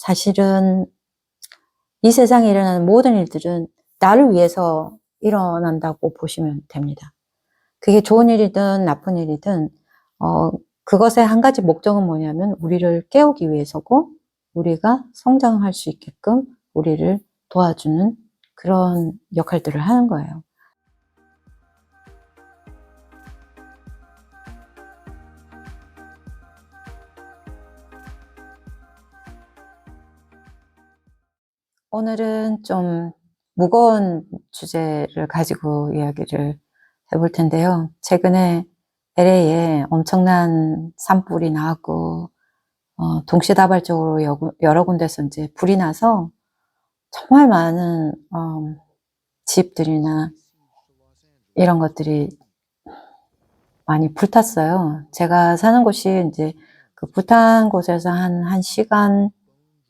사실은 이 세상에 일어나는 모든 일들은 나를 위해서 일어난다고 보시면 됩니다. 그게 좋은 일이든 나쁜 일이든 그것의 한 가지 목적은 뭐냐면 우리를 깨우기 위해서고, 우리가 성장할 수 있게끔 우리를 도와주는 그런 역할들을 하는 거예요. 오늘은 좀 무거운 주제를 가지고 이야기를 해볼 텐데요. 최근에 LA에 엄청난 산불이 나고 동시다발적으로 여러 군데서 이제 불이 나서 정말 많은 집들이나 이런 것들이 많이 불탔어요. 제가 사는 곳이 이제 그 불탄 곳에서 한 1시간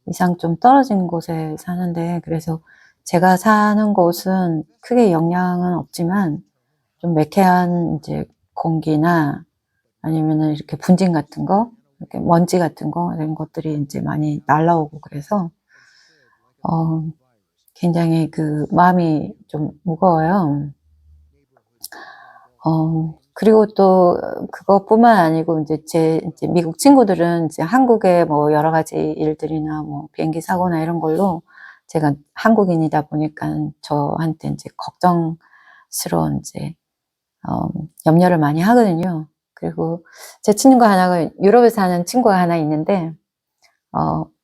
이상 좀 떨어진 곳에 사는데, 그래서 제가 사는 곳은 크게 영향은 없지만 좀 매캐한 이제 공기나 아니면은 이렇게 분진 같은 거, 이렇게 먼지 같은 거, 이런 것들이 이제 많이 날라오고 그래서 굉장히 그 마음이 좀 무거워요. 그리고 또 그것뿐만 아니고 이제 미국 친구들은 이제 한국의 뭐 여러 가지 일들이나 뭐 비행기 사고나 이런 걸로, 제가 한국인이다 보니까 저한테 이제 걱정스러운 이제 염려를 많이 하거든요. 그리고 제 친구 하나가 유럽에 사는 친구가 하나 있는데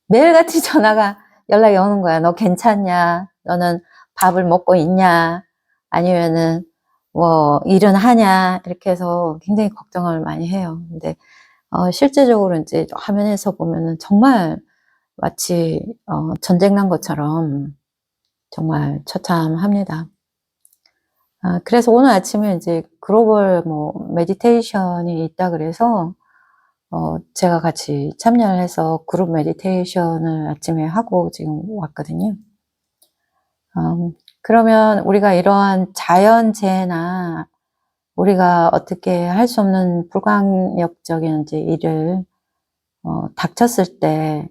매일같이 연락이 오는 거야. 너 괜찮냐? 너는 밥을 먹고 있냐? 아니면은 뭐 일은 하냐? 이렇게 해서 굉장히 걱정을 많이 해요. 근데 실제적으로 이제 화면에서 보면은 정말 마치 전쟁 난 것처럼 정말 처참합니다. 그래서 오늘 아침에 이제 글로벌 뭐 메디테이션이 있다 그래서 제가 같이 참여를 해서 그룹 메디테이션을 아침에 하고 지금 왔거든요. 그러면 우리가 이러한 자연재해나 우리가 어떻게 할 수 없는 불가항력적인 이제 일을 닥쳤을 때,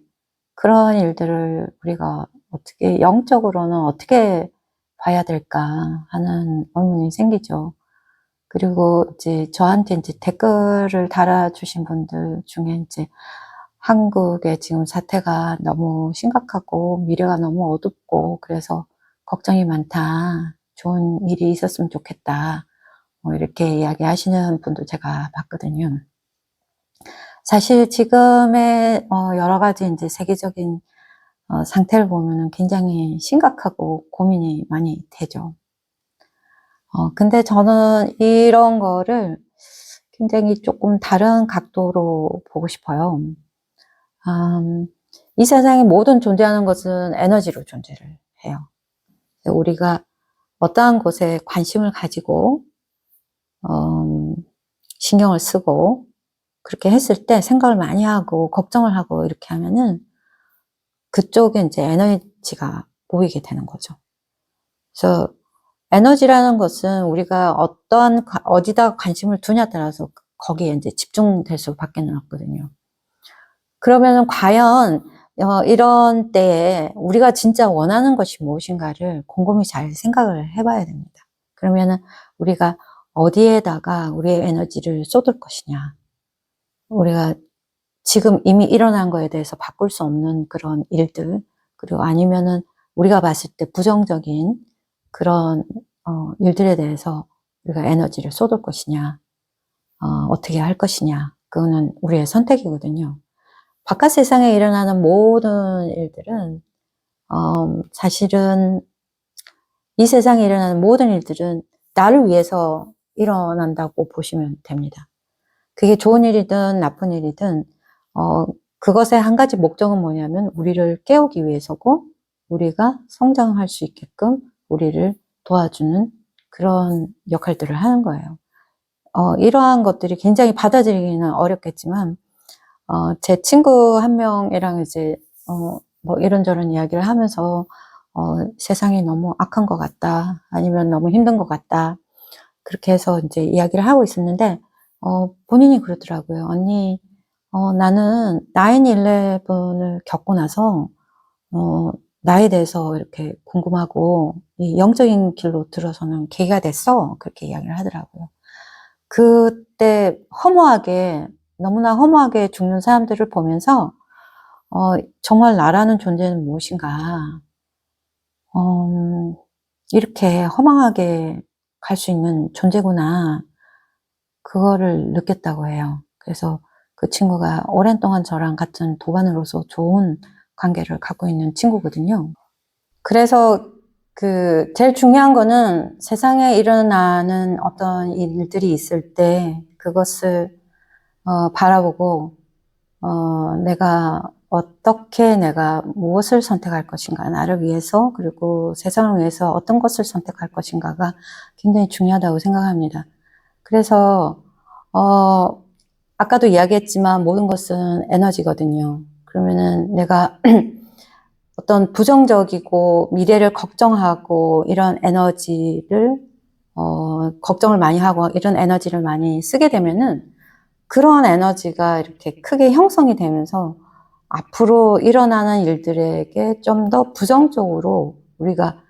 그런 일들을 우리가 어떻게 영적으로는 어떻게 봐야 될까 하는 의문이 생기죠. 그리고 이제 저한테 이제 댓글을 달아주신 분들 중에 이제 한국의 지금 사태가 너무 심각하고 미래가 너무 어둡고 그래서 걱정이 많다. 좋은 일이 있었으면 좋겠다. 뭐 이렇게 이야기하시는 분도 제가 봤거든요. 사실 지금의 여러 가지 이제 세계적인 상태를 보면은 굉장히 심각하고 고민이 많이 되죠. 근데 저는 이런 거를 굉장히 조금 다른 각도로 보고 싶어요. 이 세상에 모든 존재하는 것은 에너지로 존재를 해요. 우리가 어떠한 곳에 관심을 가지고 신경을 쓰고 그렇게 했을 때, 생각을 많이 하고 걱정을 하고 이렇게 하면은 그쪽에 이제 에너지가 모이게 되는 거죠. 그래서 에너지라는 것은 우리가 어디다 관심을 두냐에 따라서 거기에 이제 집중될 수밖에 없거든요. 그러면 과연 이런 때에 우리가 진짜 원하는 것이 무엇인가를 곰곰이 잘 생각을 해봐야 됩니다. 그러면은 우리가 어디에다가 우리의 에너지를 쏟을 것이냐, 우리가 지금 이미 일어난 거에 대해서 바꿀 수 없는 그런 일들, 그리고 아니면은 우리가 봤을 때 부정적인 그런 일들에 대해서 우리가 에너지를 쏟을 것이냐, 어떻게 할 것이냐, 그거는 우리의 선택이거든요. 바깥 세상에 일어나는 모든 일들은 사실은 이 세상에 일어나는 모든 일들은 나를 위해서 일어난다고 보시면 됩니다. 그게 좋은 일이든 나쁜 일이든 그것의 한 가지 목적은 뭐냐면 우리를 깨우기 위해서고, 우리가 성장할 수 있게끔 우리를 도와주는 그런 역할들을 하는 거예요. 이러한 것들이 굉장히 받아들이기는 어렵겠지만 제 친구 한 명이랑 이제 뭐 이런저런 이야기를 하면서 세상이 너무 악한 것 같다, 아니면 너무 힘든 것 같다, 그렇게 해서 이제 이야기를 하고 있었는데 본인이 그러더라고요. 언니, 나는 9/11을 겪고 나서 나에 대해서 이렇게 궁금하고 이 영적인 길로 들어서는 계기가 됐어. 그렇게 이야기를 하더라고요. 그때 너무나 허무하게 죽는 사람들을 보면서 정말 나라는 존재는 무엇인가, 이렇게 허망하게 갈 수 있는 존재구나, 그거를 느꼈다고 해요. 그래서 그 친구가 오랜 동안 저랑 같은 도반으로서 좋은 관계를 갖고 있는 친구거든요. 그래서 제일 중요한 거는 세상에 일어나는 어떤 일들이 있을 때 그것을 바라보고 내가 무엇을 선택할 것인가, 나를 위해서, 그리고 세상을 위해서 어떤 것을 선택할 것인가가 굉장히 중요하다고 생각합니다. 그래서 아까도 이야기했지만 모든 것은 에너지거든요. 그러면은 내가 어떤 부정적이고 미래를 걱정하고 이런 에너지를 걱정을 많이 하고 이런 에너지를 많이 쓰게 되면은 그런 에너지가 이렇게 크게 형성이 되면서 앞으로 일어나는 일들에게 좀 더 부정적으로 우리가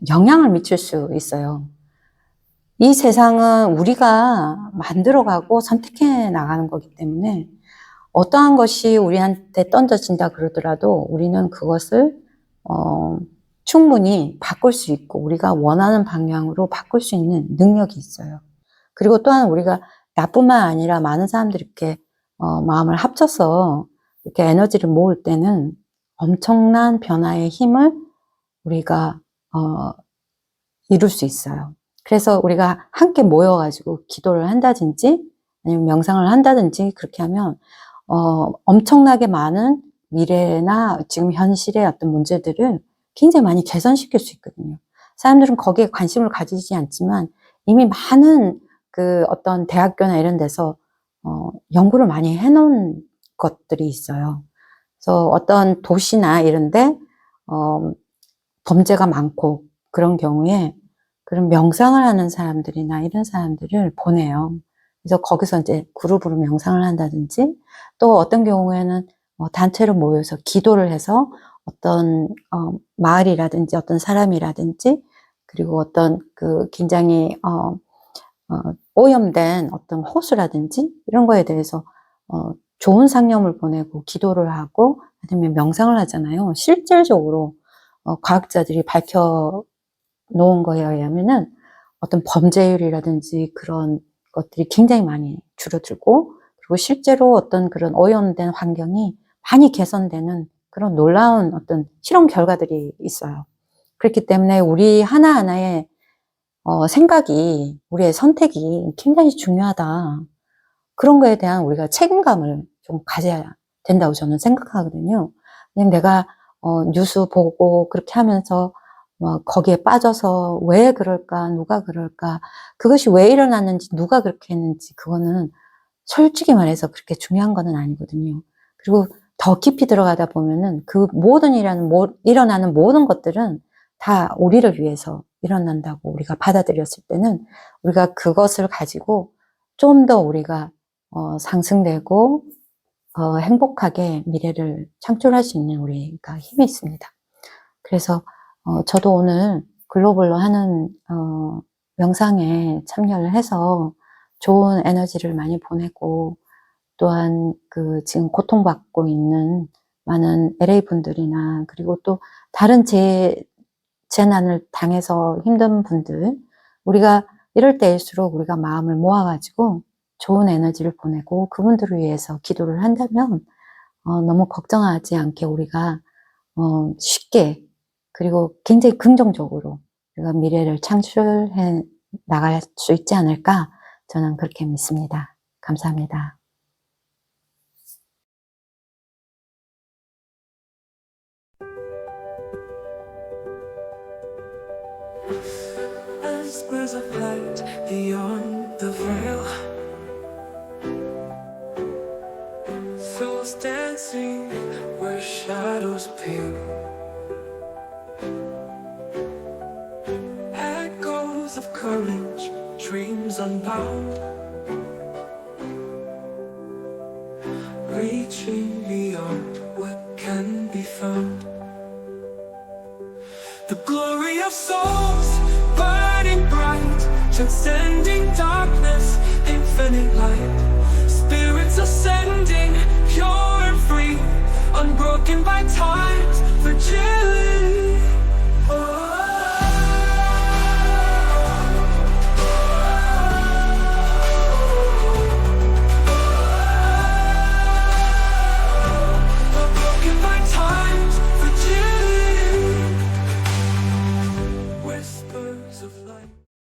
영향을 미칠 수 있어요. 이 세상은 우리가 만들어가고 선택해 나가는 거기 때문에 어떠한 것이 우리한테 던져진다 그러더라도 우리는 그것을 충분히 바꿀 수 있고 우리가 원하는 방향으로 바꿀 수 있는 능력이 있어요. 그리고 또한 우리가 나뿐만 아니라 많은 사람들이 이렇게 마음을 합쳐서 이렇게 에너지를 모을 때는 엄청난 변화의 힘을 우리가 이룰 수 있어요. 그래서 우리가 함께 모여가지고 기도를 한다든지 아니면 명상을 한다든지 그렇게 하면 엄청나게 많은 미래나 지금 현실의 어떤 문제들을 굉장히 많이 개선시킬 수 있거든요. 사람들은 거기에 관심을 가지지 않지만 이미 많은 어떤 대학교나 이런 데서 연구를 많이 해놓은 것들이 있어요. 그래서 어떤 도시나 이런데 범죄가 많고 그런 경우에 그런 명상을 하는 사람들이나 이런 사람들을 보내요. 그래서 거기서 이제 그룹으로 명상을 한다든지 또 어떤 경우에는 단체로 모여서 기도를 해서 어떤 마을이라든지 어떤 사람이라든지 그리고 어떤 굉장히 오염된 어떤 호수라든지 이런 거에 대해서 좋은 상념을 보내고 기도를 하고 아니면 명상을 하잖아요. 실질적으로 과학자들이 밝혀 놓은 거에 의하면은 어떤 범죄율이라든지 그런 것들이 굉장히 많이 줄어들고 그리고 실제로 어떤 그런 오염된 환경이 많이 개선되는 그런 놀라운 어떤 실험 결과들이 있어요. 그렇기 때문에 우리 하나하나의 생각이, 우리의 선택이 굉장히 중요하다. 그런 거에 대한 우리가 책임감을 좀 가져야 된다고 저는 생각하거든요. 그냥 내가 뉴스 보고 그렇게 하면서 거기에 빠져서 왜 그럴까, 누가 그럴까, 그것이 왜 일어났는지, 누가 그렇게 했는지, 그거는 솔직히 말해서 그렇게 중요한 거는 아니거든요. 그리고 더 깊이 들어가다 보면은 일어나는 모든 것들은 다 우리를 위해서 일어난다고 우리가 받아들였을 때는 우리가 그것을 가지고 좀 더 우리가 상승되고 행복하게 미래를 창출할 수 있는 우리가 힘이 있습니다. 그래서 저도 오늘 글로벌로 하는 명상에 참여를 해서 좋은 에너지를 많이 보내고 또한 지금 고통받고 있는 많은 LA 분들이나 그리고 또 다른 재난을 당해서 힘든 분들, 우리가 이럴 때일수록 우리가 마음을 모아가지고 좋은 에너지를 보내고 그분들을 위해서 기도를 한다면 너무 걱정하지 않게 우리가 쉽게 그리고 굉장히 긍정적으로 우리가 미래를 창출해 나갈 수 있지 않을까 저는 그렇게 믿습니다. 감사합니다. As birds of light beyond the veil, souls dancing where shadows pale, echoes of courage, dreams unbound, reaching beyond what can be found. The glory of souls burning bright, transcending darkness, infinite light. Spirits ascending, pure and free, unbroken by time's fragility.